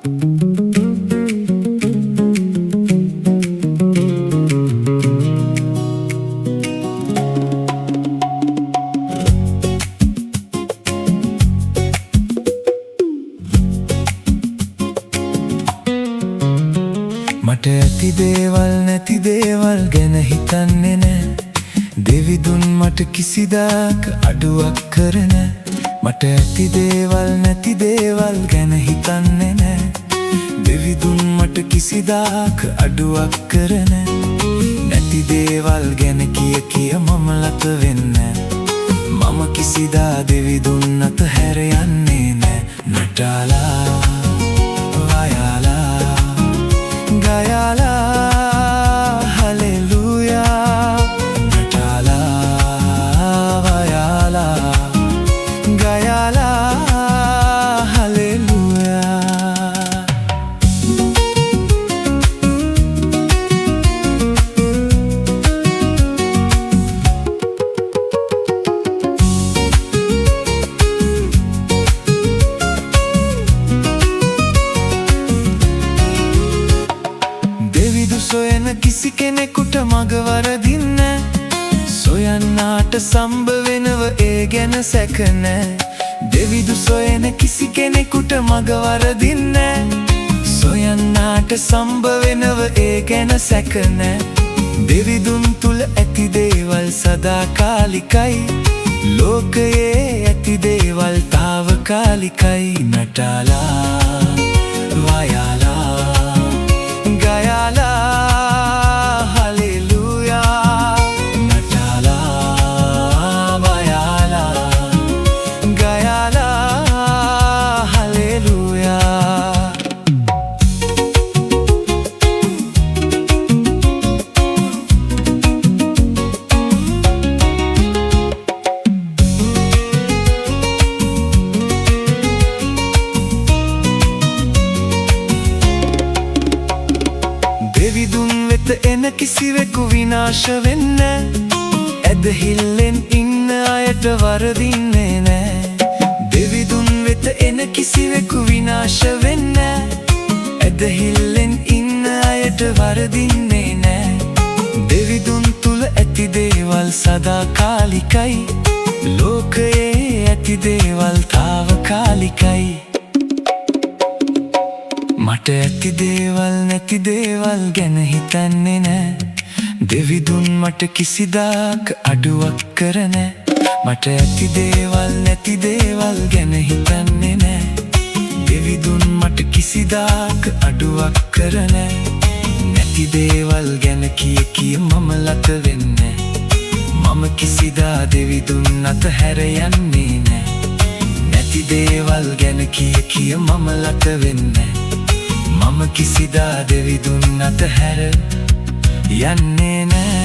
මට ඇති දේවල් නැති දේවල් ගැන හිතන්නේ නෑ. දෙවිදුන් මට කිසිදාක අඩුවක් කරන. මට ඇති දේවල් නැති දේවල් ගැන හිතන්නේ නෑ. දෙවිදුන් මට කිසිදාක අඩුවක් කරන. නැති දේවල් ගැන කිය මම ලත වෙන්න. මම කිසිදා දෙවිදුන් අත හැර යන්නේ නෑ. නටාලා වයාලා ගයාලා හලෙලූයා. නටාලා වයාලා ගයාලා හලෙලූයා. සොයන කිසි කෙනෙකුට මග වරදින්න. සොයන්නාට සම්භවෙනව ඒ ගැන සැක නෑ. දෙවිදු සොයන කිසි කෙනෙකුට මග වරදින්න. සොයන්නාට සම්භවෙනව ඒ ගැන සැක නෑ. දෙවිදුන් තුල ඇති දේවල් සදාකාලිකයි. ලෝකයේ ඇති දේවල් තාවකාලිකයි. නටාලා වයාලා ගයාලා හලෙලූයා. නටාලා වයාලා ගයාලා හලෙලූයා. දෙවිදුන් වෙත එන කිසිවෙකු විනාශ වෙන්න. ඇදහිල්ලෙන් ඉන්න අයට වරදින්නේ නෑ. දෙවිදුන් වෙත එන කිසිවෙකු විනාශ වෙන්න. ඇදහිල්ලෙන් ඉන්න අයට වරදින්නේ නෑ. දෙවිදුන් තුල ඇති දේවල් සදාකාලිකයි. ලෝකයේ ඇති දේවල් තාවකාලිකයි. මට ඇති දේවල් නැති දේවල් ගැන හිතන්නේ නෑ. දෙවිදුන් මට කිසිදාක අඩුවක් කරන. මට ඇති දේවල් නැති දේවල් ගැන හිතන්නේ නෑ. දෙවිදුන් මට කිසිදාක අඩුවක් කරන. නැති දේවල් ගැන කිය මම ලත වෙන්න. මම කිසිදා දෙවිදුන් අත හැර යන්නේ නෑ. නැති දේවල් ගැන කිය මම ලත වෙන්න. මම කිසිදා දෙවිදුන් අත හැර යන්නේ නෑ.